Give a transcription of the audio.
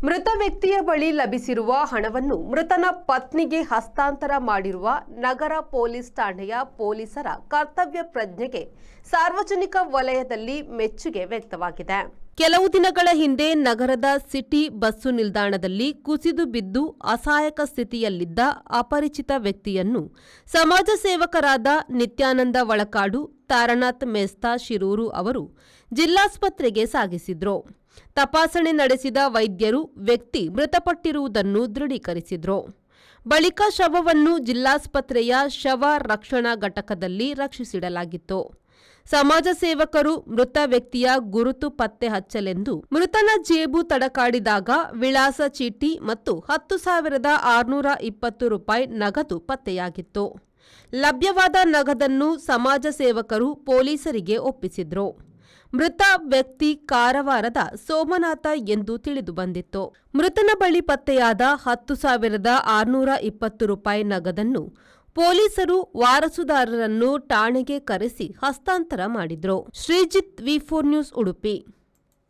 ಮೃತ ವ್ಯಕ್ತಿಯ ಬಳಿ ಲಭಿಸಿರುವ ಹಣವನ್ನು ಮೃತನ ಪತ್ನಿಗೆ ಹಸ್ತಾಂತರ ಮಾಡಿರುವ ನಗರ ಪೊಲೀಸ್ ಠಾಣೆಯ ಪೊಲೀಸರ ಕರ್ತವ್ಯ ಪ್ರಜ್ಞೆಗೆ ಸಾರ್ವಜನಿಕ ವಲಯದಲ್ಲಿ ಮೆಚ್ಚುಗೆ ವ್ಯಕ್ತವಾಗಿದೆ. ಕೆಲವು ದಿನಗಳ ಹಿಂದೆ ನಗರದ ಸಿಟಿ ಬಸ್ಸು ನಿಲ್ದಾಣದಲ್ಲಿ ಕುಸಿದು ಬಿದ್ದು ಅಸಹಾಯಕ ಸ್ಥಿತಿಯಲ್ಲಿದ್ದ ಅಪರಿಚಿತ ವ್ಯಕ್ತಿಯನ್ನು ಸಮಾಜ ಸೇವಕರಾದ ನಿತ್ಯಾನಂದ ವಳಕಾಡು, ತಾರನಾಥ್ ಮೆಸ್ತಾ ಶಿರೂರು ಅವರು ಜಿಲ್ಲಾಸ್ಪತ್ರೆಗೆ ಸಾಗಿಸಿದ್ರು. ತಪಾಸಣೆ ನಡೆಸಿದ ವೈದ್ಯರು ವ್ಯಕ್ತಿ ಮೃತಪಟ್ಟಿರುವುದನ್ನು ದೃಢೀಕರಿಸಿದ್ರು. ಬಳಿಕ ಶವವನ್ನು ಜಿಲ್ಲಾಸ್ಪತ್ರೆಯ ಶವ ರಕ್ಷಣಾ ಘಟಕದಲ್ಲಿ ರಕ್ಷಿಸಿಡಲಾಗಿತ್ತು. ಸಮಾಜ ಸೇವಕರು ಮೃತ ವ್ಯಕ್ತಿಯ ಗುರುತು ಪತ್ತೆ ಹಚ್ಚಲೆಂದು ಮೃತನ ಜೇಬು ತಡಕಾಡಿದಾಗ ವಿಳಾಸ ಚೀಟಿ ಮತ್ತು 10,620 ರೂಪಾಯಿ ನಗದು ಪತ್ತೆಯಾಗಿತ್ತು. ಲಭ್ಯವಾದ ನಗದನ್ನು ಸಮಾಜ ಸೇವಕರು ಪೊಲೀಸರಿಗೆ ಒಪ್ಪಿಸಿದ್ರು. ಮೃತ ವ್ಯಕ್ತಿ ಕಾರವಾರದ ಸೋಮನಾಥ ಎಂದು ತಿಳಿದುಬಂದಿತ್ತು. ಮೃತನ ಬಳಿ ಪತ್ತೆಯಾದ 10,620 ರೂಪಾಯಿ ನಗದನ್ನು ಪೊಲೀಸರು ವಾರಸುದಾರರನ್ನು ಠಾಣೆಗೆ ಕರೆಸಿ ಹಸ್ತಾಂತರ ಮಾಡಿದ್ರು. ಶ್ರೀಜಿತ್, ವಿ4 ನ್ಯೂಸ್, ಉಡುಪಿ.